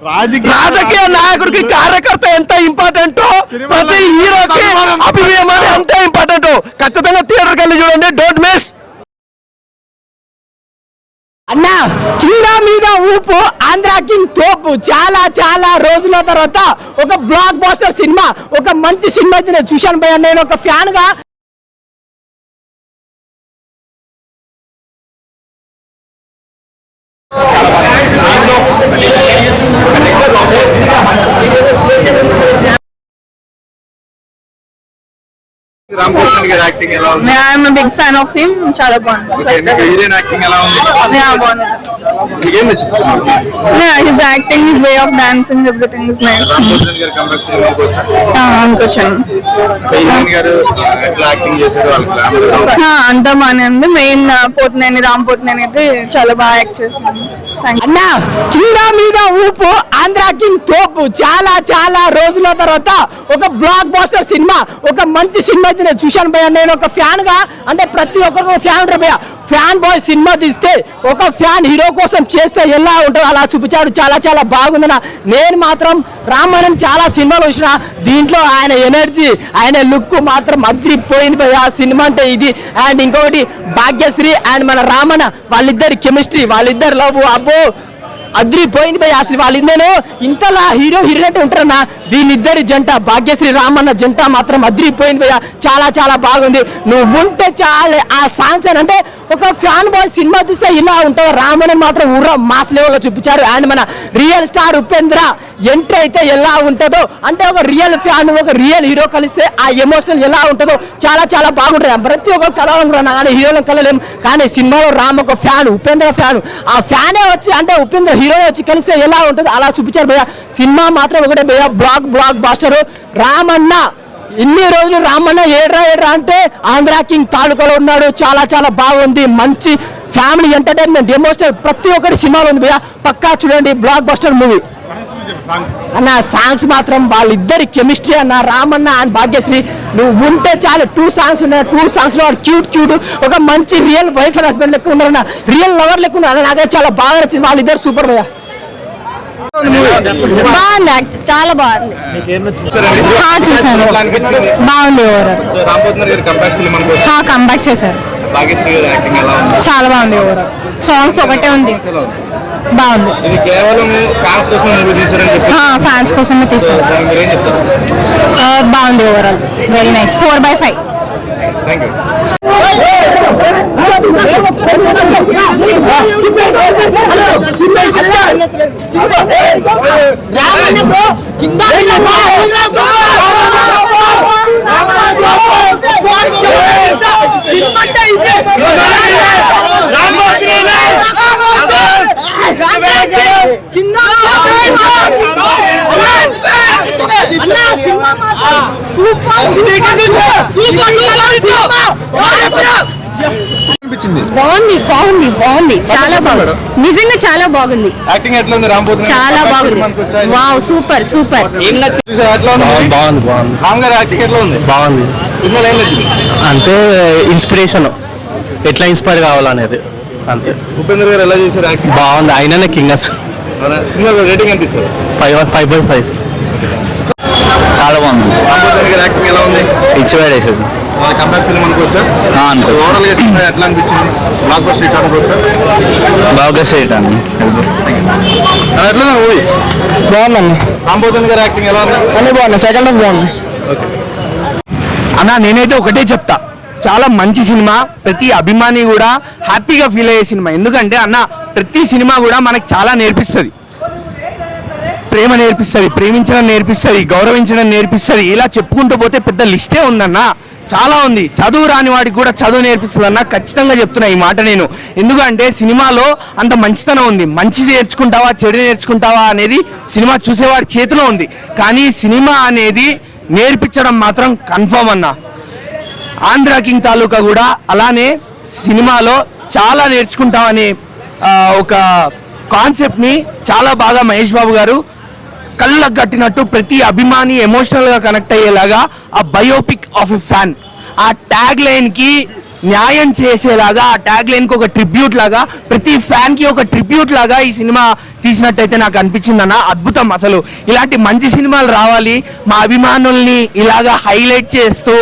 రాజకీయ నాయకుడికి కార్యకర్త ఎంత ఇంపార్టెంట్, ప్రతి హీరోకి అభినయం అంతే ఇంపార్టెంట్. ఖచ్చితంగా థియేటర్కి వెళ్ళి చూడండి, డోంట్ మిస్. అన్నా కింద మీద ఊపు, ఆంధ్ర కింగ్ తోపు. చాలా చాలా రోజుల తర్వాత ఒక బ్లాక్ బాస్టర్ సినిమా, ఒక మంచి సినిమా అయితే నేను చూశాను భయ్యా. నేను ఒక ఫ్యాన్ గా I'm a big fan of him. చాలా బాగుంది. Yeah, his acting, his way of dancing, everything is nice. అంతా బాగానే ఉంది. మెయిన్ పోతునేని రామ్ పోతునేని అయితే చాలా బాగా యాక్ట్ చేసింది. అన్నా కింద మీద ఊపు, ఆంధ్ర కింగ్ తోపు. చాలా చాలా రోజుల తర్వాత ఒక బ్లాక్ బాస్టర్ సినిమా, ఒక మంచి సినిమా అయితే నేను చూశాను భయ్యా. నేను ఒక ఫ్యాన్ గా, అంటే ప్రతి ఒక్కరికి ఫ్యాన్ ఉంటారు భయ్యా. ఫ్యాన్ బాయ్ సినిమా తీస్తే ఒక ఫ్యాన్ హీరో కోసం చేస్తే ఎలా ఉంటుందో అలా చూపించాడు. చాలా చాలా బాగుందన్న. నేను మాత్రం రామాయణం చాలా సినిమాలు చూసిన, దీంట్లో ఆయన ఎనర్జీ, ఆయన లుక్ మాత్రం అదిరిపోయింది భయ్యా. సినిమా అంటే ఇది. అండ్ ఇంకొకటి భాగ్యశ్రీ అండ్ మన రామణ, వాళ్ళిద్దరి కెమిస్ట్రీ, వాళ్ళిద్దరు లవ్, అబ్బో అదిరిపోయింది భయ్య. అసలు వాళ్ళిద్దరు ఇంతలా హీరో హీరోయిన్ ఉంటారన్నా, వీళ్ళిద్దరి జంట భాగ్యశ్రీ రామన్న జంట మాత్రం అదిరిపోయింది భయ్య. చాలా చాలా బాగుంది. నువ్వు ఉంటే చాలా ఆ సాంగ్స్ అంటే ఒక ఫ్యాన్ బాయ్ సినిమా తీస్తే ఇలా ఉంటుంది. రామన్ మాత్రం ఊర మాస్ లెవెల్లో చూపించారు. అండ్ మన రియల్ స్టార్ ఉపేంద్ర ఎంట్రీ అయితే ఎలా ఉంటుందో, అంటే ఒక రియల్ ఫ్యాన్ ఒక రియల్ హీరో కలిస్తే ఆ ఎమోషనల్ ఎలా ఉంటుందో చాలా చాలా బాగుంటుంది. ప్రతి ఒక్కరు కలవాలనుకున్నాను కానీ హీరోలను కలలేము. కానీ సినిమాలో రామ్ ఒక ఫ్యాన్, ఉపేంద్ర ఫ్యాన్, ఆ ఫ్యానే వచ్చి అంటే ఉపేంద్ర హీరో వచ్చి కలిస్తే ఎలా ఉంటుంది అలా చూపించారు భయ్య. సినిమా మాత్రం ఒకటే భయ్య, బ్లాక్ బాస్టర్. రామన్న ఇన్ని రోజులు రామన్న ఏడ్రా అంటే ఆంధ్ర కింగ్ తాలూకాలో ఉన్నాడు. చాలా చాలా బాగుంది. మంచి ఫ్యామిలీ ఎంటర్టైన్మెంట్, ఎమోషనల్ ప్రతి ఒక్కటి సినిమాలో ఉంది భయ్య. పక్కా చూడండి, బ్లాక్ బస్టర్ మూవీ అన్న. సాంగ్స్ మాత్రం వాళ్ళిద్దరి కెమిస్ట్రీ అన్న, రామన్న అండ్ భాగ్యశ్రీ. నువ్వు ఉంటే చాలు. 2 సాంగ్స్ ఉన్నాయి. 2 సాంగ్స్ లో క్యూట్ ఒక మంచి రియల్ వైఫ్ అండ్ హస్బెండ్ లెక్క ఉన్నారన్న, రియల్ లవర్ లెక్క ఉన్నారు. నాకైతే చాలా బాగా నచ్చింది. వాళ్ళిద్దరు సూపర్ భయ్య. బాగుంది, చాలా బాగుంది. చూసాను, బాగుంది. కంబ్యాక్ చేశారు, చాలా బాగుంది. ఓవరాల్ సాంగ్స్ ఒకటే ఉంది, బాగుంది. ఫ్యాన్స్ కోసమే తీసారు, బాగుంది. Overall very nice. 4/5. బాగుంది, చాలా బాగుంది. నిజంగా చాలా బాగుంది. చాలా బాగుంది. Wow, super. బాగుంది. అంటే ఇన్స్పిరేషన్, ఎట్లా ఇన్స్పైర్ కావాలనేది అంతే. ఉపేంద్ర గారు ఎలా చేశారు? బాగుంది. అయినా కింగ్ సినిమా రేటింగ్ ఎంత ఇస్తారు? 5/5. చాలా బాగుంది. యాక్టింగ్ ఎలా ఉంది? ఇచ్చివేసేది. కంబ్యాక్ ఫిల్మ్ అనుకోవచ్చా? ఓవరాల్ ఎట్లా అనిపించింది? బ్లాక్ బస్టర్ హిట్ అనుకోవచ్చా? బాగా హిట్ అండి. ఎట్లా మూవీ? బాగుందండి. రాంబోధన్ గారి యాక్టింగ్ ఎలా ఉంది? అన్నీ బాగుంది. సెకండ్ హాఫ్ బాగుంది. అన్న నేనైతే ఒకటే చెప్తా, చాలా మంచి సినిమా. ప్రతి అభిమాని కూడా హ్యాపీగా ఫీల్ అయ్యే సినిమా. ఎందుకంటే అన్న ప్రతి సినిమా కూడా మనకు చాలా నేర్పిస్తుంది. ప్రేమ నేర్పిస్తుంది, ప్రేమించడం నేర్పిస్తుంది, గౌరవించడం నేర్పిస్తుంది. ఇలా చెప్పుకుంటూ పోతే పెద్ద లిస్టే ఉందన్న, చాలా ఉంది. చదువు రాని వాడికి కూడా చదువు నేర్పిస్తుంది అన్న. ఖచ్చితంగా చెప్తున్నా ఈ మాట నేను. ఎందుకంటే సినిమాలో అంత మంచితనం ఉంది. మంచి నేర్చుకుంటావా చెడు నేర్చుకుంటావా అనేది సినిమా చూసేవాడి చేతిలో ఉంది. కానీ సినిమా అనేది నేర్పించడం మాత్రం కన్ఫర్మ్ అన్న. ఆంధ్ర కింగ్ తాలూకా కూడా అలానే సినిమాలో చాలా నేర్చుకుంటామనే ఒక కాన్సెప్ట్ని చాలా బాగా మహేష్ బాబు గారు కళ్ళకు కట్టినట్టు ప్రతి అభిమాని ఎమోషనల్గా కనెక్ట్ అయ్యేలాగా ఆ బయోపిక్ ఆఫ్ ఎ ఫ్యాన్, ఆ ట్యాగ్ లైన్కి న్యాయం చేసేలాగా, ఆ ట్యాగ్ లైన్కి ఒక ట్రిబ్యూట్ లాగా, ప్రతి ఫ్యాన్కి ఒక ట్రిబ్యూట్ లాగా ఈ సినిమా తీసినట్టయితే నాకు అనిపించింది అన్న. అద్భుతం. అసలు ఇలాంటి మంచి సినిమాలు రావాలి, మా అభిమానుల్ని ఇలాగా హైలైట్ చేస్తూ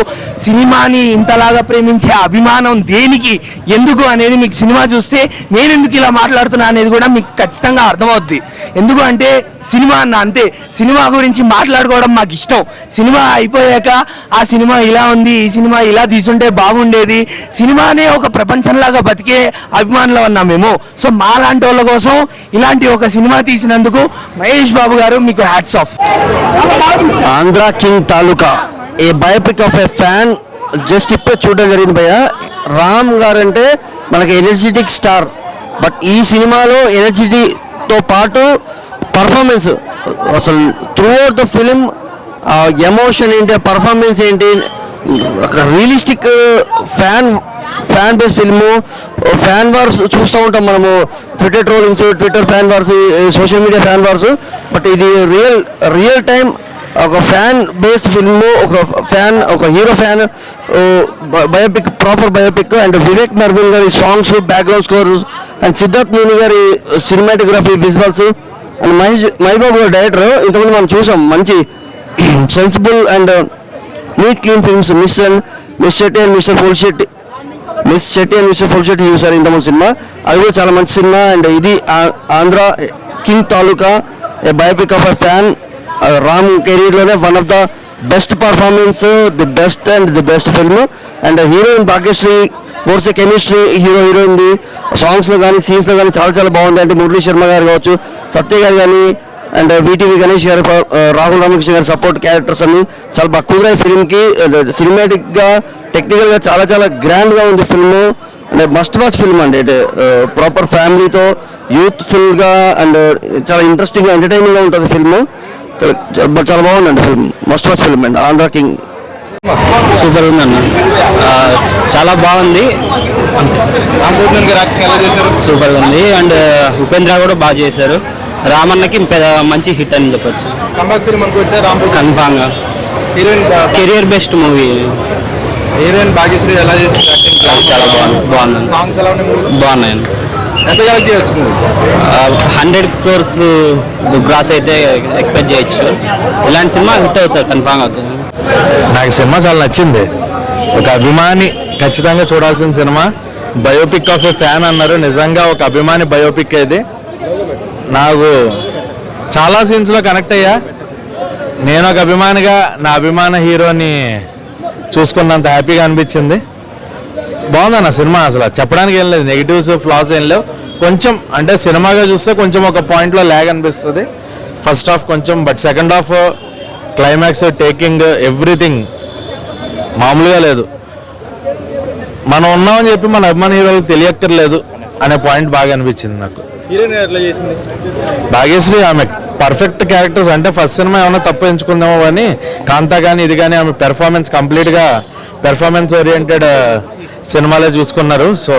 సినిమాని ఇంతలాగా ప్రేమించే అభిమానం దేనికి, ఎందుకు అనేది మీకు సినిమా చూస్తే నేను ఎందుకు ఇలా మాట్లాడుతున్నా అనేది కూడా మీకు ఖచ్చితంగా అర్థమవుద్ది. ఎందుకు అంటే సినిమా అన్న, అంతే. సినిమా గురించి మాట్లాడుకోవడం మాకు ఇష్టం. సినిమా అయిపోయాక ఆ సినిమా ఇలా ఉంది, ఈ సినిమా ఇలా తీసుంటే బాగుండేది, సినిమానే ఒక ప్రపంచంలాగా బతికే అభిమానులు ఉన్నాం మేము. సో మా లాంటి వాళ్ళ కోసం ఇలాంటి ఒక సినిమా తీసినందుకు మహేష్ బాబు గారు మీకు hats off. Andhra King Taluka a biopic of A fan just ఇప్పుడే చూడడం జరిగింది భయ్య. రామ్ గారు అంటే మనకి ఎనర్జెటిక్ స్టార్, బట్ ఈ సినిమాలో ఎనర్జీతో పాటు పర్ఫార్మెన్స్ అసలు through out the film emotion ఏంటి, పర్ఫార్మెన్స్ ఏంటి, ఒక realistic fan base film. Fan wars చూస్తూ ఉంటాం మనము, Twitter trollings, Twitter fan wars, social media fan wars, but ఇది రియల్ టైం ఒక ఫ్యాన్ బేస్ ఫిల్ము, ఒక hero fan biopic, proper biopic. And Vivek Merwin గారి songs, background scores, and Siddharth Muni గారి cinematography, visuals, and Mahesh Babu గారి director. ఇంతకుముందు మనం చూసాం మంచి sensible and neat clean films, miss Shetty and mister full Shetty చూసారు ఇంతకుముందు సినిమా, అది కూడా చాలా మంచి సినిమా. అండ్ ఇది Andhra King Taluka a biopic of a fan. Ram కెరీర్లోనే one of the best performance, the best film. And heroine Bhagyashri, కోర్సే కెమిస్ట్రీ హీరోయిన్ది, సాంగ్స్లో కానీ సీన్స్లో కానీ చాలా చాలా బాగుంది. అంటే మురళీ శర్మ గారు కావచ్చు, సత్య గారు కానీ, అండ్ వీటీవీ గణేష్ గారు, రాహుల్ రామకృష్ణ గారి సపోర్ట్ క్యారెక్టర్స్ అన్ని చాలా బాగా కుదిరాయి ఫిల్మ్కి. సినిమాటిక్గా, టెక్నికల్గా చాలా చాలా గ్రాండ్గా ఉంది ఫిల్మ్. అంటే మస్ట్ వాచ్ ఫిల్మ్ అండి. అంటే ప్రాపర్ ఫ్యామిలీతో యూత్ఫుల్గా అండ్ చాలా ఇంట్రెస్టింగ్గా, ఎంటర్టైనింగ్గా ఉంటుంది ఫిల్మ్. చాలా బాగుందండి ఫిల్మ్, మస్ట్ వాచ్ ఫిల్మ్ అండి. ఆంధ్ర కింగ్ సూపర్ ఉందన్న, చాలా బాగుంది, సూపర్గా ఉంది. అండ్ ఉపేంద్ర కూడా బాగా చేశారు. రామన్నకి మంచి హిట్ అని చెప్పొచ్చు. కన్ఫామ్ గా career best movie. Heroine Bhagyashri ఎలా చేసింది? చాలా బాగుంది. సాంగ్స్ ఎలా ఉన్నాయి? బాగున్నాయి. ఎంత కలెక్ట్ చేయొచ్చు? 100 crores గ్రాస్ అయితే ఎక్స్పెక్ట్ చేయొచ్చు. ఇలాంటి సినిమా హిట్ అవుతుంది, కన్ఫామ్ అవుతుంది. నాకు సినిమా చాలా నచ్చింది. ఒక అభిమాని ఖచ్చితంగా చూడాల్సిన cinema. Biopic of A fan అన్నారు, నిజంగా ఒక అభిమాని బయోపిక్ ఇది. నాకు చాలా సీన్స్లో కనెక్ట్ అయ్యా. నేను ఒక అభిమానిగా నా అభిమాన హీరోని చూసుకున్నంత హ్యాపీగా అనిపించింది. బాగుందన్న సినిమా. అసలు చెప్పడానికి ఏం లేదు, నెగిటివ్స్ ఫ్లాస్ ఏం లేవు. కొంచెం అంటే సినిమాగా చూస్తే కొంచెం ఒక పాయింట్లో ల్యాగ్ అనిపిస్తుంది ఫస్ట్ హాఫ్ కొంచెం, but second half climax, taking, everything మామూలుగా లేదు. మనం ఉన్నామని చెప్పి మన అభిమాన హీరోలకు తెలియక్కర్లేదు అనే పాయింట్ బాగా అనిపించింది నాకు. హీరోయిన్ ఎట్లా చేసింది? భాగ్యశ్రీ ఆమె పర్ఫెక్ట్ క్యారెక్టర్స్. అంటే ఫస్ట్ సినిమా ఏమైనా తప్పు ఎంచుకుందామో కానీ కాంతా కానీ ఇది కానీ ఆమె పెర్ఫార్మెన్స్ కంప్లీట్గా పెర్ఫార్మెన్స్ ఓరియంటెడ్ సినిమాలే చూసుకున్నారు. సో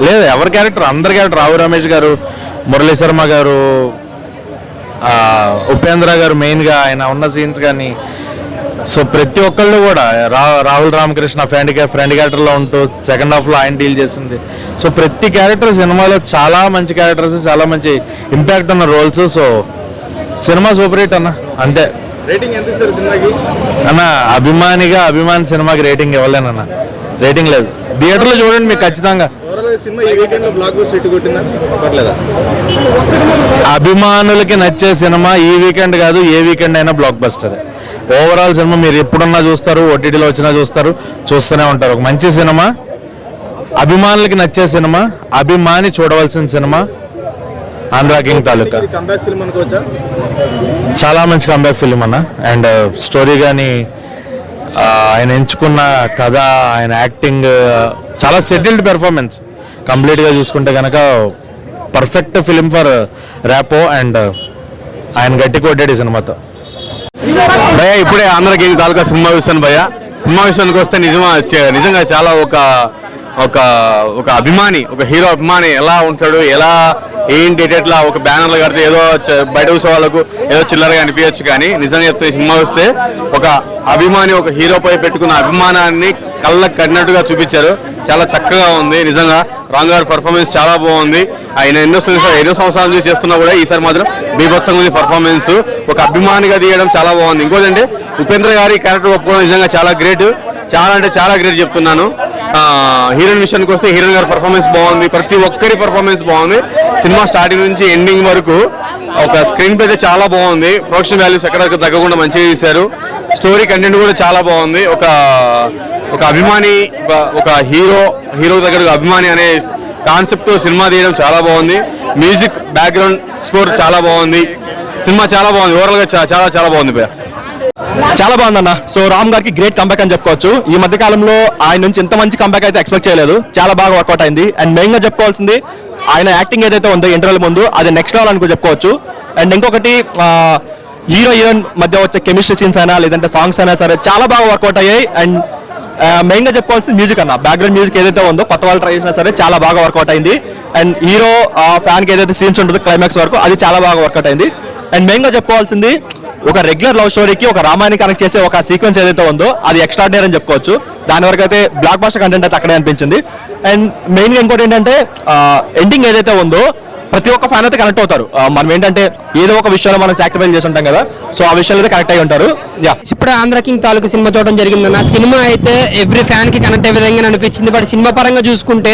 లేదు, ఎవరి క్యారెక్టర్, అందరి క్యారెక్టర్, రావు రమేష్ గారు, మురళీ శర్మ గారు, ఉపేంద్ర గారు మెయిన్గా ఆయన ఉన్న సీన్స్ కానీ, సో ప్రతి ఒక్కళ్ళు కూడా రాహుల్ రామకృష్ణ ఫ్రెండ్ క్యారెక్టర్లో ఉంటూ సెకండ్ హాఫ్లో ఆయన డీల్ చేసింది. సో ప్రతి క్యారెక్టర్ సినిమాలో చాలా మంచి క్యారెక్టర్స్, చాలా మంచి ఇంపాక్ట్ ఉన్న roles. So cinema super hit అన్న, అంతే. రేటింగ్ ఎంత ఇస్తారు సినిమాకి అన్న? అభిమాని సినిమాకి రేటింగ్ ఇవ్వలేనన్న, రేటింగ్ లేదు. థియేటర్లో చూడండి మీకు ఖచ్చితంగా. సినిమా ఈ వీకెండ్ లో బ్లాక్ బస్టర్ హిట్ కొట్టిందా? పర్లేదా? అభిమానులకి నచ్చే సినిమా ఈ వీకెండ్ కాదు, ఏ వీకెండ్ అయినా బ్లాక్ బస్టర్. ఓవరాల్ సినిమా మీరు ఎప్పుడున్నా చూస్తారు, ఓటీటీలో వచ్చినా చూస్తూనే ఉంటారు. ఒక మంచి సినిమా, అభిమానులకి నచ్చే సినిమా, అభిమాని చూడవలసిన సినిమా ఆంధ్ర కింగ్ తాలూకా. కంబ్యాక్ ఫిల్మ్ అనుకోవచ్చా? చాలా మంచి కంబ్యాక్ ఫిల్మ్ అన్న. అండ్ స్టోరీ కానీ, ఆయన ఎంచుకున్న కథ, ఆయన యాక్టింగ్, చాలా సెటిల్డ్ పెర్ఫార్మెన్స్. కంప్లీట్గా చూసుకుంటే కనుక perfect film for Rapo. And ఆయన గట్టి కొట్టాడు ఈ సినిమాతో. భయ్య ఇప్పుడే ఆంధ్ర కింగ్ తాలూకా సినిమా చూస్తాను భయ్య. సినిమా విషయానికి వస్తే నిజంగా చాలా ఒక అభిమాని, ఒక హీరో అభిమాని ఎలా ఉంటాడు, ఎలా ఏంటి ఎట్లా ఒక బ్యానర్లు కడితే ఏదో బయట చూసే వాళ్ళకు ఏదో చిల్లరగా అనిపించచ్చు, కానీ నిజంగా చెప్తే సినిమా వస్తే ఒక అభిమాని ఒక హీరోపై పెట్టుకున్న అభిమానాన్ని కళ్ళకు కట్టినట్టుగా చూపించారు. చాలా చక్కగా ఉంది. నిజంగా రామ్ గారి పర్ఫార్మెన్స్ చాలా బాగుంది. ఆయన ఎన్నో సంవత్సరాల నుంచి చేస్తున్నా కూడా ఈసారి మాత్రం బీభత్సంగా ఉంది పర్ఫార్మెన్స్. ఒక అభిమానిగా తీయడం చాలా బాగుంది. ఇంకోటంటే ఉపేంద్ర గారి క్యారెక్టర్ ఒప్పుకోవడం నిజంగా చాలా గ్రేట్, చాలా అంటే చాలా గ్రేట్ చెప్తున్నాను. హీరోయిన్ విషయానికి వస్తే హీరోయిన్ గారి పర్ఫార్మెన్స్ బాగుంది, ప్రతి ఒక్కరి పర్ఫార్మెన్స్ బాగుంది. సినిమా స్టార్టింగ్ నుంచి ఎండింగ్ వరకు ఒక స్క్రీన్ ప్లే అయితే చాలా బాగుంది. ప్రొడక్షన్ వాల్యూస్ ఎక్కడ తగ్గకుండా మంచిగా తీశారు. స్టోరీ కంటెంట్ కూడా చాలా బాగుంది. ఒక అభిమాని, ఒక హీరో దగ్గర అభిమాని అనే కాన్సెప్ట్ సినిమా తీయడం చాలా బాగుంది. మ్యూజిక్ బ్యాక్గ్రౌండ్ స్కోర్ చాలా బాగుంది. సినిమా చాలా బాగుంది. ఓవరాల్ గా చాలా చాలా బాగుంది భయ్యా. చాలా బాగుందన్న. సో రామ్ గారికి గ్రేట్ కంబ్యాక్ అని చెప్పుకోవచ్చు. ఈ మధ్య కాలంలో ఆయన నుంచి ఇంత మంచి కంబ్యాక్ అయితే ఎక్స్పెక్ట్ చేయలేదు. చాలా బాగా వర్కౌట్ అయింది. అండ్ మెయిన్ గా చెప్పుకోవాల్సింది ఆయన యాక్టింగ్ ఏదైతే ఉందో ఇంటర్వెల్ ముందు అది నెక్స్ట్ లెవెల్ అని చెప్పుకోవచ్చు. అండ్ ఇంకొకటి హీరోయిన్ మధ్య వచ్చే కెమిస్ట్రీ సీన్స్ అయినా లేదంటే సాంగ్స్ అయినా సరే చాలా బాగా వర్కౌట్ అయ్యాయి. అండ్ మెయిన్ గా చెప్పుకోవాల్సింది మ్యూజిక్ అన్న, బ్యాక్గ్రౌండ్ మ్యూజిక్ ఏదైతే ఉందో కొత్త వాళ్ళు ట్రై చేసినా సరే చాలా బాగా వర్కౌట్ అయింది. అండ్ హీరో ఫ్యాన్ కి ఏదైతే సీన్స్ ఉంటుందో క్లైమాక్స్ వరకు అది చాలా బాగా వర్కౌట్ అయింది. అండ్ మెయిన్ గా చెప్పుకోవాల్సింది ఒక రెగ్యులర్ లవ్ స్టోరీకి ఒక రామాయణ కనెక్ట్ చేసే ఒక సీక్వెన్స్ ఏదైతే ఉందో అది ఎక్స్ట్రాడినరీ అని చెప్పుకోవచ్చు. దాని వరకు అయితే బ్లాక్ బాస్టర్ కంటెంట్ అయితే అక్కడే అనిపించింది. అండ్ మెయిన్ గా ఇంకోటి ఏంటంటే ఎండింగ్ ఏదైతే ఉందో ప్రతి ఒక్క ఫ్యాన్ అయితే కనెక్ట్ అవుతారు. మనం ఏంటంటే ఏదో ఒక విషయంలో మనం సాక్రిఫైస్ చేసి ఉంటాం కదా, సో ఆ విషయాలు అయితే కనెక్ట్ అయి ఉంటారు. ఇప్పుడు ఆంధ్ర కింగ్ తాలూకు సినిమా చూడడం జరిగిందన్న. సినిమా అయితే ఎవ్రీ ఫ్యాన్ కి కనెక్ట్ అయ్యే విధంగా అనిపించింది. బట్ సినిమా పరంగా చూసుకుంటే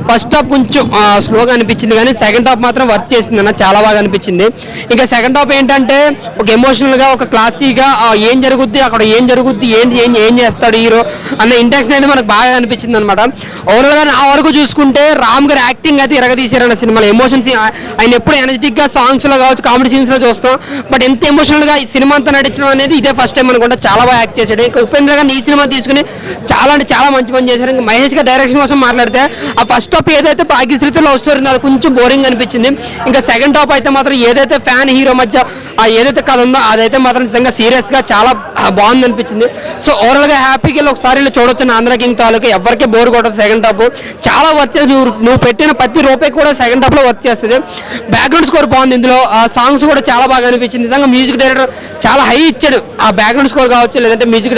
ఫస్ట్ హాఫ్ కొంచెం స్లోగా అనిపించింది, కానీ సెకండ్ హాఫ్ మాత్రం వర్క్ చేసింది అన్న, చాలా బాగా అనిపించింది. ఇంకా సెకండ్ హాఫ్ ఏంటంటే ఒక ఎమోషనల్ గా ఒక క్లాసీగా ఏం జరుగుద్ది అక్కడ ఏం జరుగుద్ది ఏం చేస్తాడు హీరో అన్న ఇంటెన్షన్ అయితే మనకు బాగా అనిపించింది అనమాట. ఓవరాల్ గా నా వరకు చూసుకుంటే రామ్ గారి యాక్టింగ్ అయితే ఇరగదీశారన్న సినిమాలో. ఎమోషన్స్ ఆయన ఎప్పుడు ఎనర్జెటిక్ గా సాంగ్స్ లో కావచ్చు, కామెడీ సీన్స్ లో చూస్తాం. బట్ ఎంత ఎమోషనల్ గా ఈ సినిమా అంతా నటించడం అనేది ఇదే ఫస్ట్ టైం అనుకుంటా. చాలా బాగా యాక్ట్ చేశాడు. ఇంకా ఉపేంద్ర గారిని ఈ సినిమా తీసుకుని చాలా అంటే చాలా మంచి పని చేశారు. ఇంకా మహేష్ గారి డైరెక్షన్ కోసం మాట్లాడితే ఆ ఫస్ట్ టాప్ ఏదైతే భాగ్యశ్రీతో లవ్ స్టోరీ అది కొంచెం బోరింగ్ అనిపించింది. ఇంకా సెకండ్ టాప్ అయితే మాత్రం ఏదైతే ఫ్యాన్ హీరో మధ్య ఏదైతే కథ ఉందో అదైతే మాత్రం నిజంగా సీరియస్ గా చాలా బాగుంది అనిపించింది. సో ఓవరాల్ గా హ్యాపీగా ఒకసారి చూడొచ్చు ఆంధ్ర కింగ్ తాలూకా. ఎవరికి బోర్ కొట్టదు. సెకండ్ టాప్ చాలా వర్క్ చేసి నువ్వు పెట్టిన ప్రతి రూపాయి కూడా సెకండ్ టాప్ లో వర్క్ చేస్తుంది. బ్యాక్గ్రౌండ్ స్కోర్ బాగుంది. ఇందులో సాంగ్స్ కూడా చాలా బాగా అనిపించింది. నిజంగా మ్యూజిక్ డైరెక్టర్ చాలా హై ఇచ్చాడు. ఆ బ్యాక్గ్రౌండ్ స్కోర్ కావచ్చు లేదంటే మ్యూజిక్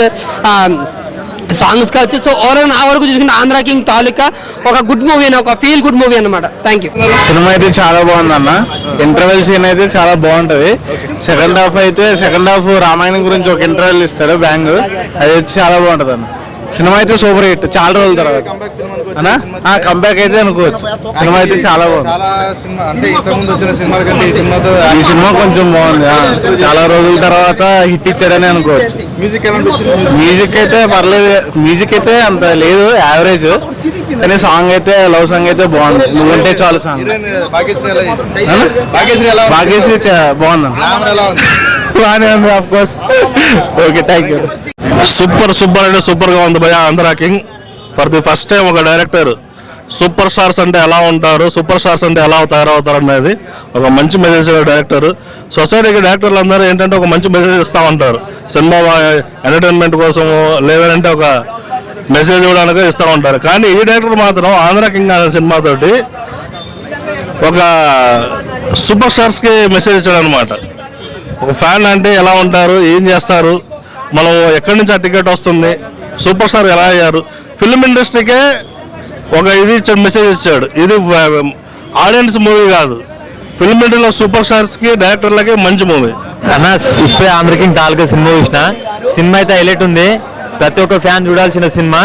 సాంగ్స్ కావచ్చు. సో ఓవరాల్ నా వరకు చూసుకుంటే ఆంధ్ర కింగ్ తాలూకా ఒక గుడ్ మూవీ అని, ఒక ఫీల్ గుడ్ మూవీ అనమాట. Thank you. సినిమా అయితే చాలా బాగుంది అన్న. ఇంటర్వెల్ సీన్ అయితే చాలా బాగుంటది. సెకండ్ హాఫ్ రామాయణం గురించి ఒక ఇంటర్వెల్ ఇస్తారు బ్యాంగ్, అది అయితే చాలా బాగుంటది అన్న. సినిమా అయితే సూపర్ హిట్ చాలా రోజుల తర్వాత అన్నా కంబ్యాక్ అయితే అనుకోవచ్చు. సినిమా అయితే చాలా బాగుంది. ఈ సినిమా కొంచెం బాగుంది. చాలా రోజుల తర్వాత హిట్ ఇచ్చాడని అనుకోవచ్చు. మ్యూజిక్ అయితే పర్లేదు. మ్యూజిక్ అయితే అంత లేదు, యావరేజ్. కానీ సాంగ్ అయితే లవ్ సాంగ్ అయితే బాగుంది. నువ్వంటే చాలు సాంగ్. భాగ్యశ్రీ బాగుంది. బాగానే ఉంది of course. Okay thank you. Super అంటే సూపర్ గా ఉంది భయ. Andhra king for the first time ఒక డైరెక్టర్ సూపర్ స్టార్స్ అంటే ఎలా ఉంటారు, సూపర్ స్టార్స్ అంటే ఎలా తయారవుతారు అనేది ఒక మంచి మెసేజ్ డైరెక్టర్. సొసైటీకి డైరెక్టర్లు అందరూ ఏంటంటే ఒక మంచి మెసేజ్ ఇస్తూ ఉంటారు. సినిమా ఎంటర్టైన్మెంట్ కోసం లేదంటే ఒక మెసేజ్ ఇవ్వడానికి ఇస్తూ ఉంటారు. కానీ ఈ డైరెక్టర్ మాత్రం ఆంధ్ర కింగ్ అనే సినిమాతోటి ఒక సూపర్ స్టార్స్కి మెసేజ్ ఇచ్చాడు అనమాట. ఒక ఫ్యాన్ అంటే ఎలా ఉంటారు, ఏం చేస్తారు, మనం ఎక్కడి నుంచి ఆ టికెట్ వస్తుంది, సూపర్ స్టార్ ఎలా అయ్యారు, ఫిల్మ్ ఇండస్ట్రీకే ఒక ఇది ఇచ్చాడు, మెసేజ్ ఇచ్చాడు. ఇది ఆడియన్స్ మూవీ కాదు, ఫిల్మ్ ఇండస్ట్రీలో సూపర్ స్టార్స్కి డైరెక్టర్లకి మంచి మూవీ అన్న. ఇప్పుడే ఆంధ్ర కింగ్ తాలూకా సినిమా చూసిన. సినిమా అయితే హైలైట్ ఉంది. ప్రతి ఒక్క ఫ్యాన్ చూడాల్సిన సినిమా.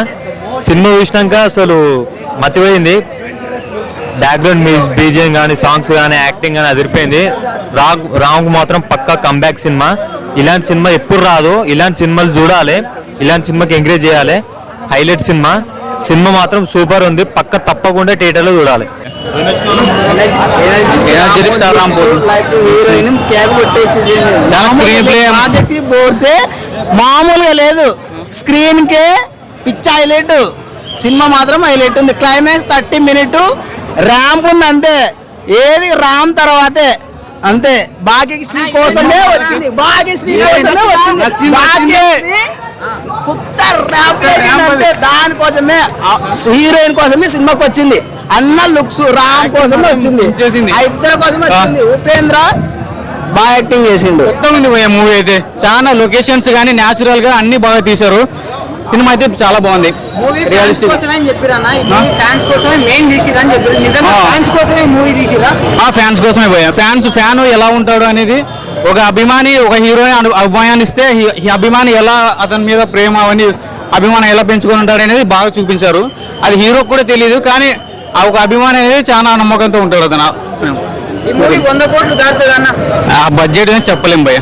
సినిమా చూసినాక అసలు మతిపోయింది. బ్యాక్గ్రౌండ్ బీజిఎం కానీ సాంగ్స్ కానీ యాక్టింగ్ కానీ అదిరిపోయింది. రామ్కు మాత్రం పక్కా కంబ్యాక్ సినిమా. ఇలాంటి సినిమా ఎప్పుడు రాదు. ఇలాంటి సినిమాలు చూడాలి. ఇలాంటి సినిమాకి ఎంకరేజ్ చేయాలి. Highlight cinema. సినిమా మాత్రం సూపర్ ఉంది. పక్క తప్పకుండా థియేటర్లో చూడాలి. మామూలుగా లేదు. స్క్రీన్ కే పిచ్చ హైలైట్. సినిమా మాత్రం హైలైట్ ఉంది. క్లైమాక్స్ 30 minutes ర్యాంప్ ఉంది అంతే. ఏది రామ్ తర్వాతే అంతే. భాగ్యశ్రీ కోసమే వచ్చింది. భాగ్యశ్రీ కోసమే వచ్చింది. భాగ్యశ్రీ కొత్త ర్యాంప్ అంతే. దానికోసమే హీరోయిన్ కోసమే సినిమాకి వచ్చింది. అన్న లుక్స్ రామ్ కోసమే వచ్చింది. ఇద్దరు కోసమే వచ్చింది. ఉపేంద్ర బాగా యాక్టింగ్ చేసిండు. ఉంది మూవీ అయితే చాలా లొకేషన్స్ కానీ న్యాచురల్ గా అన్ని బాగా తీశారు. సినిమా అయితే చాలా బాగుంది. రియలిస్టిక్ ఫ్యాన్స్ కోసమే మెయిన్ తీసిరా అని చెప్పారు. నిజంగా ఫ్యాన్స్ కోసమే మూవీ తీసిరా? ఫ్యాన్స్ కోసమే పోయా. ఫ్యాన్ ఎలా ఉంటాడు అనేది ఒక అభిమాని ఒక హీరోని అభిమానిస్తే ఈ అభిమాని ఎలా అతని మీద ప్రేమ అవన్నీ అభిమానం ఎలా పెంచుకొని ఉంటాడు అనేది బాగా చూపించారు. అది హీరోకి కూడా తెలియదు కానీ ఆ ఒక అభిమాని అనేది చాలా నమ్మకంతో ఉంటాడు అతను. ఈ మూవీ 100 కోట్లు దాటుతుందన్న. ఆ బడ్జెట్ అని చెప్పలేం భయ్య.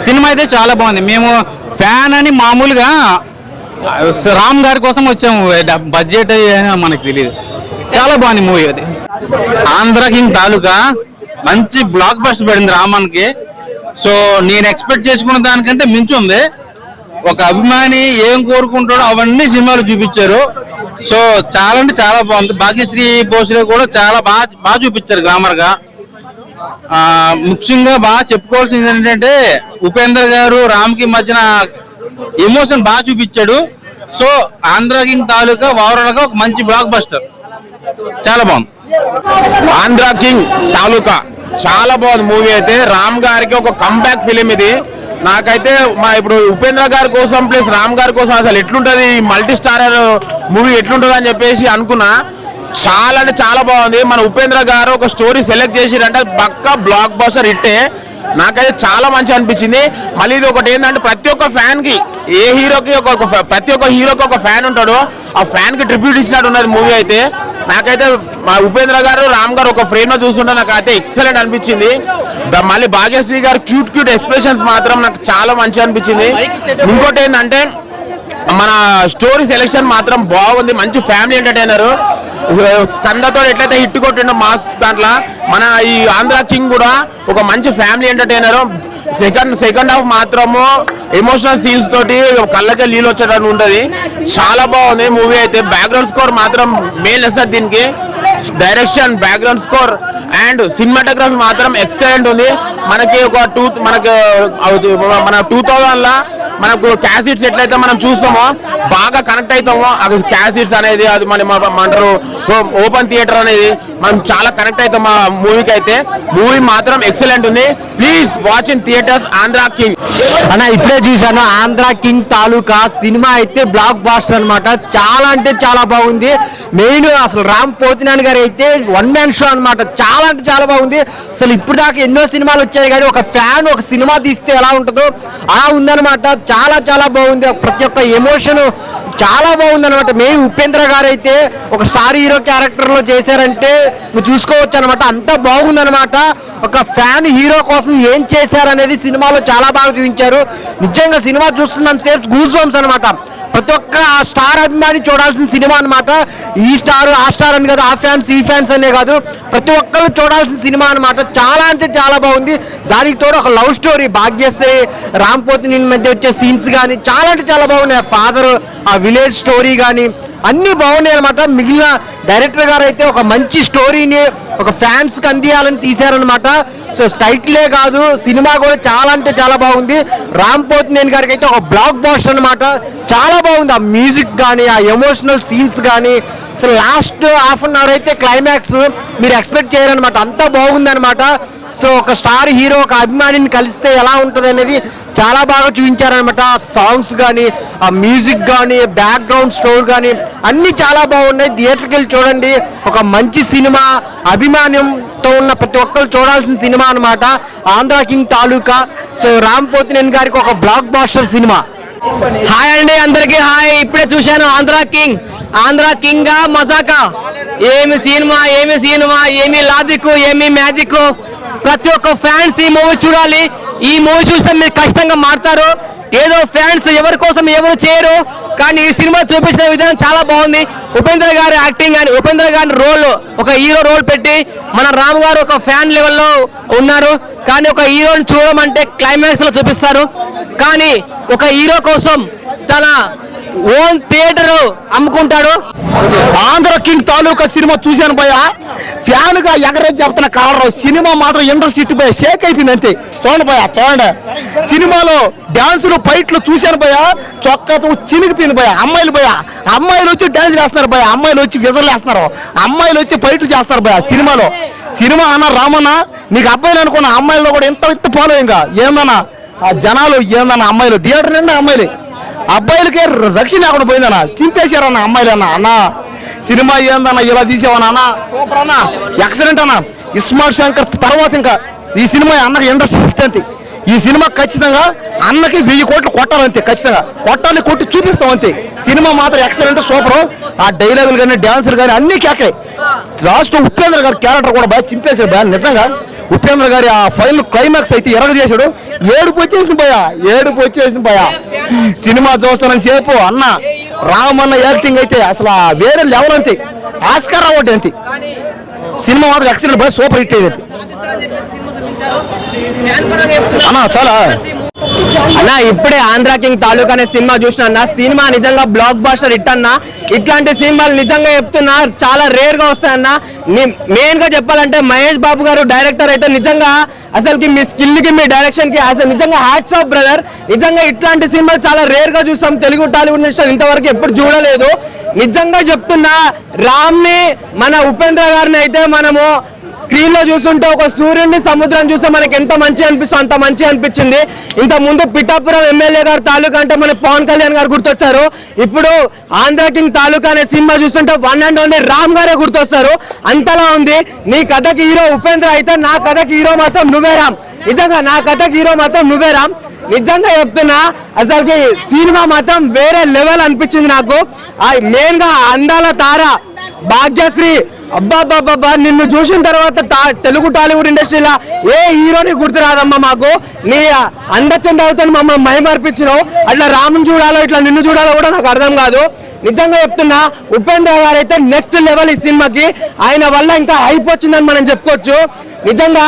సినిమా అయితే చాలా బాగుంది. మేము ఫ్యాన్ అని మామూలుగా రామ్ గారి కోసం వచ్చాము. బడ్జెట్ మనకు తెలియదు. చాలా బాగుంది మూవీ. అది ఆంధ్ర కింగ్ తాలూకా మంచి బ్లాక్ బస్టర్ పడింది రామానికి. సో నేను ఎక్స్పెక్ట్ చేసుకున్న దానికంటే మించి ఉంది. ఒక అభిమాని ఏం కోరుకుంటాడో అవన్నీ సినిమాలు చూపించారు. సో చాలా అంటే చాలా బాగుంది. భాగ్యశ్రీ భోస్లే కూడా చాలా బాగా చూపించారు గ్లామర్ గా. ముఖ్యంగా బాగా చెప్పుకోవాల్సింది ఏంటంటే ఉపేంద్ర గారు రామ్కి మధ్యన ఎమోషన్ బాగా చూపించాడు. సో ఆంధ్ర కింగ్ తాలూకా ఓవరాల్ గా ఒక మంచి బ్లాక్ బస్టర్. చాలా బాగుంది. ఆంధ్ర కింగ్ తాలూకా చాలా బాగుంది మూవీ అయితే. రామ్ గారికి ఒక కంబ్యాక్ ఫిలిం ఇది. నాకైతే ఇప్పుడు ఉపేంద్ర గారి కోసం ప్లస్ రామ్ గారి కోసం అసలు ఎట్లుంటది మల్టీ స్టారర్ మూవీ ఎట్లుంటది అని చెప్పేసి అనుకున్నా. చాలా అంటే చాలా బాగుంది. మన ఉపేంద్ర గారు ఒక స్టోరీ సెలెక్ట్ చేసిరంటే పక్కా బ్లాక్ బస్టర్ హిట్టే. నాకైతే చాలా మంచి అనిపించింది. మళ్ళీ ఇది ఒకటి ఏంటంటే ప్రతి ఒక్క ఫ్యాన్ కి ఏ హీరోకి ప్రతి ఒక్క హీరోకి ఒక ఫ్యాన్ ఉంటాడు. ఆ ఫ్యాన్ కి ట్రిబ్యూట్ ఇచ్చినట్టు ఉన్నది మూవీ అయితే. నాకైతే మా ఉపేంద్ర గారు రామ్ గారు ఒక ఫ్రేమ్ లో చూస్తుంటే నాకైతే ఎక్సలెంట్ అనిపించింది. మళ్ళీ భాగ్యశ్రీ గారు క్యూట్ ఎక్స్ప్రెషన్స్ మాత్రం నాకు చాలా మంచి అనిపించింది. ఇంకోటి ఏంటంటే మన స్టోరీ సెలెక్షన్ మాత్రం బాగుంది. మంచి ఫ్యామిలీ ఎంటర్టైనర్. స్కందతో ఎట్లయితే హిట్ కొట్టిండో మాస్ దాంట్లో మన ఈ ఆంధ్ర కింగ్ కూడా ఒక మంచి ఫ్యామిలీ ఎంటర్టైనర్. సెకండ్ హాఫ్ మాత్రము ఎమోషనల్ సీన్స్ తోటి కళ్ళకే నీళ్ళు వచ్చేటట్టు ఉంటది. చాలా బాగుంది మూవీ అయితే. బ్యాక్గ్రౌండ్ స్కోర్ మాత్రం మెయిన్ అసలు దీనికి. Direction, background score and cinematography మాత్రం ఎక్సలెంట్ ఉంది. మనకి మన 2000 లా మనకు క్యాసెట్స్ ఎట్లయితే మనం చూస్తామో బాగా కనెక్ట్ అవుతామో అది క్యాసెట్స్ అనేది అది మనమంటారు ఓపెన్ థియేటర్ అనేది మనం చాలా కనెక్ట్ అవుతాం ఆ మూవీకి అయితే. మూవీ మాత్రం ఎక్సలెంట్ ఉంది. Please watch in theatres Andhra king. అన్న ఇప్పుడే చూసాను ఆంధ్ర కింగ్ తాలూకా సినిమా అయితే బ్లాక్ బాస్టర్ అనమాట. చాలా అంటే చాలా బాగుంది. మెయిన్ అసలు రామ్ పోతినేని గారు అయితే వన్ మ్యాన్ షో అనమాట. చాలా అంటే చాలా బాగుంది. అసలు ఇప్పుడు దాకా ఎన్నో సినిమాలు వచ్చాయి కానీ ఒక ఫ్యాన్ ఒక సినిమా తీస్తే ఎలా ఉంటుందో అలా ఉందనమాట. చాలా చాలా బాగుంది. ప్రతి ఒక్క ఎమోషన్ చాలా బాగుంది అనమాట. మెయిన్ ఉపేంద్ర గారు అయితే ఒక స్టార్ హీరో క్యారెక్టర్ లో చేశారంటే నువ్వు చూసుకోవచ్చు అనమాట. అంత బాగుంది అనమాట. ఒక ఫ్యాన్ హీరో కోసం ఏం చేశారనేది సినిమాలో చాలా బాగా చూపించారు. నిజంగా సినిమా చూస్తున్నంత సేపు గూస్ బంప్స్ అనమాట. ప్రతి ఒక్క స్టార్ అభిమాని చూడాల్సిన సినిమా అనమాట. ఈ స్టార్ ఆ స్టార్ అని కాదు, ఆ ఫ్యాన్స్ ఈ ఫ్యాన్స్ అనే కాదు, ప్రతి ఒక్కరు చూడాల్సిన సినిమా అనమాట. చాలా అంటే చాలా బాగుంది. దానికి తోడు ఒక లవ్ స్టోరీ భాగ్యశ్రీ రామ్ పోతినేని మధ్య వచ్చే సీన్స్ కానీ చాలా అంటే చాలా బాగున్నాయి. ఫాదర్ ఆ విలేజ్ స్టోరీ కానీ అన్నీ బాగున్నాయి అనమాట. మిగిలిన డైరెక్టర్ గారు అయితే ఒక మంచి స్టోరీని ఒక ఫ్యాన్స్కి అందియాలని తీశారనమాట. సో టైటిలే కాదు సినిమా కూడా చాలా అంటే చాలా బాగుంది. రామ్ పోతినేని గారికి అయితే ఒక బ్లాక్ బాస్టర్ అనమాట. చాలా బాగుంది. ఆ మ్యూజిక్ కానీ ఆ ఎమోషనల్ సీన్స్ కానీ అసలు లాస్ట్ హాఫ్ అన్ అవర్ అయితే క్లైమాక్స్ మీరు ఎక్స్పెక్ట్ చేయరనమాట. అంతా బాగుంది అనమాట. సో ఒక స్టార్ హీరో ఒక అభిమానిని కలిస్తే ఎలా ఉంటుంది అనేది చాలా బాగా చూపించారనమాట. సాంగ్స్ కానీ ఆ మ్యూజిక్ కానీ బ్యాక్గ్రౌండ్ స్టోర్ కానీ అన్నీ చాలా బాగున్నాయి. థియేటర్కి వెళ్ళి చూడండి. ఒక మంచి సినిమా అభిమానంతో ఉన్న ప్రతి ఒక్కరు చూడాల్సిన సినిమా అనమాట ఆంధ్ర కింగ్ తాలూకా. సో రామ్ పోతినేని గారికి ఒక బ్లాక్ బాస్టర్ సినిమా. హాయ్ అండి అందరికి హాయ్. ఇప్పుడే చూశాను ఆంధ్ర కింగ్ మజాకా. ఏమి సినిమా ఏమి లాజిక్ ఏమి మ్యాజిక్. ప్రతి ఒక్క ఫ్యాన్స్ ఈ మూవీ చూడాలి. ఈ మూవీ చూస్తే మీరు ఖచ్చితంగా మారుతారు. ఏదో ఫ్యాన్స్ ఎవరి కోసం ఎవరు చేయరు కానీ ఈ సినిమా చూపించిన విధానం చాలా బాగుంది. ఉపేంద్ర గారి యాక్టింగ్ కానీ ఉపేంద్ర గారి రోల్ ఒక హీరో రోల్ పెట్టి మన రామ్ గారు ఒక ఫ్యాన్ లెవెల్లో ఉన్నారు. కానీ ఒక హీరోని చూడడం అంటే క్లైమాక్స్ లో చూపిస్తారు. కానీ ఒక హీరో కోసం తన ఓన్ థియేటర్ అమ్ముకుంటాడు. ఆంధ్ర కింగ్ తాలూకా సినిమా చూశాను భయ, ఫ్యాన్ గా ఎగరేజ్ చెప్తున్న కాలరు. సినిమా మాత్రం ఇండస్ట్రీ భయ షేక్ అయిపోయింది అంతే. చూడండి భయ, చూడండి సినిమాలో డాన్సులు ఫైట్లు చూశాను భయ, చొక్కాతో చినిగిపోయింది భయ. అమ్మాయిలు వచ్చి డాన్స్ చేస్తున్నారు భయ, అమ్మాయిలు వచ్చి విజర్లు వేస్తున్నారు, అమ్మాయిలు వచ్చి ఫైట్లు చేస్తారు భయ సినిమాలో. సినిమా అన్న రామన్న నీకు అబ్బాయిలు అనుకున్న అమ్మాయిలో కూడా ఇంత ఫాలోయింగ్ ఏందన్నా ఆ జనాలు, ఏందన్న అమ్మాయిలు థియేటర్ నిండా అమ్మాయిలు, అబ్బాయిలకే రక్షణ లేకుండా పోయిందన్న, చింపేశారన్న అమ్మాయిలు. అన్న సినిమా ఏందన్న ఇలా తీసేవన్నా అన్న, సూపర్ అన్న, ఎక్సలెంట్ అన్న. ఇస్మార్ట్ శంకర్ తర్వాత ఇంకా ఈ సినిమా అన్నకి ఇండస్ట్రీ హిట్ అంతే. ఈ సినిమా ఖచ్చితంగా అన్నకి 1000 కోట్లు కొట్టాలంతే, ఖచ్చితంగా కొట్టాలి, కొట్టి చూపిస్తాం అంతే. సినిమా మాత్రం ఎక్సలెంట్, సూపర్. ఆ డైలాగులు కానీ డాన్సులు కానీ అన్ని కేకే. లాస్ట్ ఉపేంద్ర గారి క్యారెక్టర్ కూడా బాగా చింపేశాడు భయ. నిజంగా ఉపేంద్ర గారి ఆ ఫైనల్ క్లైమాక్స్ అయితే ఎరగ చేశాడు. ఏడుపు వచ్చేసింది భయ. సినిమా చూస్తానని సేపు అన్న రామన్న యాక్టింగ్ అయితే అసలు వేరే లెవెల్ అంతే, ఆస్కార్ అవార్డు అంతే. సినిమా మాత్రం ఎక్సలెంట్ భయ, సూపర్ హిట్ అయ్యేది అన్న. చాలా అన్న ఇప్పుడే ఆంధ్ర కింగ్ తాలూకా అనే సినిమా చూసిన అన్న, సినిమా నిజంగా బ్లాక్ బాస్టర్ హిట్ అన్న. ఇట్లాంటి సినిమాలు నిజంగా చెప్తున్నా చాలా రేర్ గా వస్తాయన్న. మెయిన్ గా చెప్పాలంటే మహేష్ బాబు గారు డైరెక్టర్ అయితే నిజంగా అసలుకి మీ స్కిల్ కి మీ డైరెక్షన్ కి అసలు నిజంగా హ్యాట్స్ ఆఫ్ బ్రదర్. నిజంగా ఇట్లాంటి సినిమాలు చాలా రేర్ గా చూస్తాం, తెలుగు టాలీవుడ్ ఇండస్ట్రీ ఇంతవరకు ఎప్పుడు చూడలేదు. నిజంగా చెప్తున్నా, రామ్ ని మన ఉపేంద్ర గారిని అయితే మనము స్క్రీన్ లో చూస్తుంటే ఒక సూర్యుడిని సముద్రం చూస్తే మనకి ఎంత మంచి అనిపిస్తుంది అంత మంచి అనిపించింది. ఇంత ముందు పిఠాపురం ఎమ్మెల్యే గారు తాలూకా అంటే మన పవన్ కళ్యాణ్ గారు గుర్తొచ్చారు. ఇప్పుడు ఆంధ్ర కింగ్ తాలూకా అనే సినిమా చూస్తుంటే వన్ అండ్ ఓన్లీ రామ్ గారే గుర్తొస్తారు, అంతలా ఉంది. నీ కథకి హీరో ఉపేంద్ర అయితే నా కథకి హీరో మాత్రం నువ్వే రామ్. నిజంగా నా కథకి హీరో మాత్రం నువ్వే రామ్. నిజంగా చెప్తున్నా అసలుకి సినిమా మాత్రం వేరే లెవెల్ అనిపించింది నాకు. మెయిన్ గా అందాల తార భాగ్యశ్రీ, అబ్బాబ్బాబ్బా నిన్ను చూసిన తర్వాత తెలుగు టాలీవుడ్ ఇండస్ట్రీలో ఏ హీరోని గుర్తురాదమ్మా మాకు. నీ అందచందాలతో మమ్మల్ని మైమర్పించినావు. అట్లా రాముని చూడాలో ఇట్లా నిన్ను చూడాలో కూడా నాకు అర్థం కాదు. నిజంగా చెప్తున్నా, ఉపేంద్ర గారు అయితే నెక్స్ట్ లెవెల్ ఈ సినిమాకి. ఆయన వల్ల ఇంకా హైప్ వచ్చిందని మనం చెప్పుకోవచ్చు. నిజంగా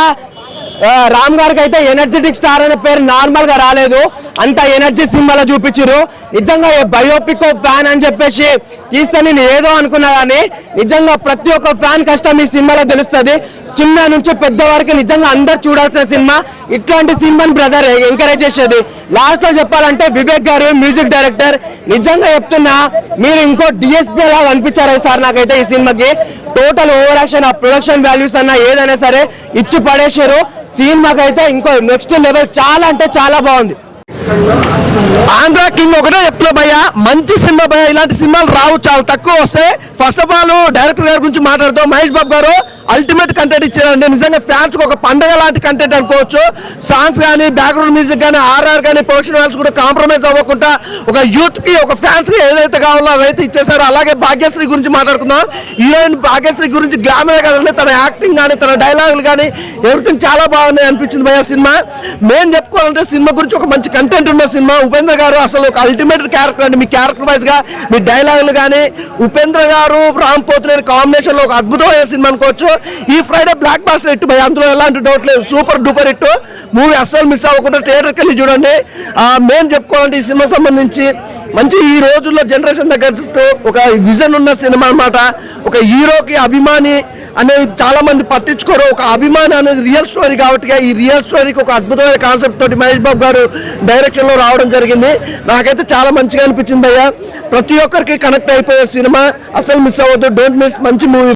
రామ్ గారికి అయితే ఎనర్జెటిక్ స్టార్ అనే పేరు నార్మల్ గా రాలేదు, అంత ఎనర్జీ సినిమాలో చూపించారు. నిజంగా బయోపిక్ ఫ్యాన్ అని చెప్పేసి తీస్తే నేను ఏదో అనుకున్నా కానీ నిజంగా ప్రతి ఒక్క ఫ్యాన్ కష్టం ఈ సినిమాలో తెలుస్తుంది. చిన్న నుంచి పెద్ద వరకు నిజంగా అందరు చూడాల్సిన సినిమా. ఇట్లాంటి సినిమాని బ్రదర్ ఎంకరేజ్ చేసేది. లాస్ట్ లో చెప్పాలంటే వివేక్ గారు మ్యూజిక్ డైరెక్టర్, నిజంగా చెప్తున్నా మీరు ఇంకో డిఎస్పీ లాగా అనిపించారు సార్ నాకైతే ఈ సినిమాకి. టోటల్ ఓవర్ యాక్షన్, ఆ ప్రొడక్షన్ వాల్యూస్ అన్న ఏదైనా సరే ఇచ్చి పడేశారు. సినిమాకైతే ఇంకో నెక్స్ట్ లెవెల్, చాలా అంటే చాలా బాగుంది. ఆంధ్ర కింగ్ ఒకటే చెప్తున్నా భయ్య, మంచి సినిమా భయ్య. ఇలాంటి సినిమాలు రావు, చాలా తక్కువ వస్తాయి. ఫస్ట్ ఆఫ్ ఆల్ డైరెక్టర్ గారి గురించి మాట్లాడుతూ మహేష్ బాబు గారు అల్టిమేట్ కంటెంట్ ఇచ్చారండి. నిజంగా ఫ్యాన్స్ ఒక పండగ లాంటి కంటెంట్ అనుకోవచ్చు. సాంగ్స్ కానీ, బ్యాక్గ్రౌండ్ మ్యూజిక్ కానీ, ఆర్ఆర్ కానీ, ప్రొడక్షన్ వాల్యూస్ కూడా కాంప్రమైజ్ అవ్వకుండా ఒక యూత్ కి, ఒక ఫ్యాన్స్ కి ఏదైతే కావాలో అదైతే ఇచ్చేసారు. అలాగే భాగ్యశ్రీ గురించి మాట్లాడుకుందాం. హీరోయిన్ భాగ్యశ్రీ గురించి గ్లామర్ కానీ, తన యాక్టింగ్ కానీ, తన డైలాగులు కానీ ఎవ్రీథింగ్ చాలా బాగున్నాయి అనిపించింది భయ్య సినిమా. మెయిన్ చెప్పుకోవాలంటే సినిమా గురించి ఒక మంచి కంటెంట్ ఉన్న సినిమా. ఉపేంద్ర గారు అసలు ఒక అల్టిమేట్ క్యారెక్టర్ అండి. మీ క్యారెక్టర్ వైజ్ గా, మీ డైలాగులు కానీ, ఉపేంద్ర గారు రామ్ పోతినేని కాంబినేషన్ లో ఒక అద్భుతమైన సినిమా అనుకోవచ్చు. ఈ ఫ్రైడే బ్లాక్ బాస్టర్ హిట్ భయ్య, అందులో ఎలాంటి డౌట్ లేదు. సూపర్ డూపర్ హిట్ మూవీ, అస్సలు మిస్ అవ్వకుండా థియేటర్కి వెళ్ళి చూడండి. మేము చెప్పుకోవాలంటే ఈ సినిమా సంబంధించి మంచి ఈ రోజుల్లో జనరేషన్ తగ్గట్టు ఒక విజన్ ఉన్న సినిమా అన్నమాట. ఒక హీరోకి అభిమాని అనేది చాలా మంది పట్టించుకోరు. ఒక అభిమాని అనేది రియల్ స్టోరీ కాబట్టి ఈ రియల్ స్టోరీకి ఒక అద్భుతమైన కాన్సెప్ట్ తోటి మహేష్ బాబు గారు డైరెక్షన్ లో రావడం జరిగింది. నాకైతే చాలా మంచిగా అనిపించింది భయ్య. ప్రతి ఒక్కరికి కనెక్ట్ అయిపోయే సినిమా, అసలు మిస్ అవ్వద్దు, డోంట్ మిస్. మంచి మూవీ.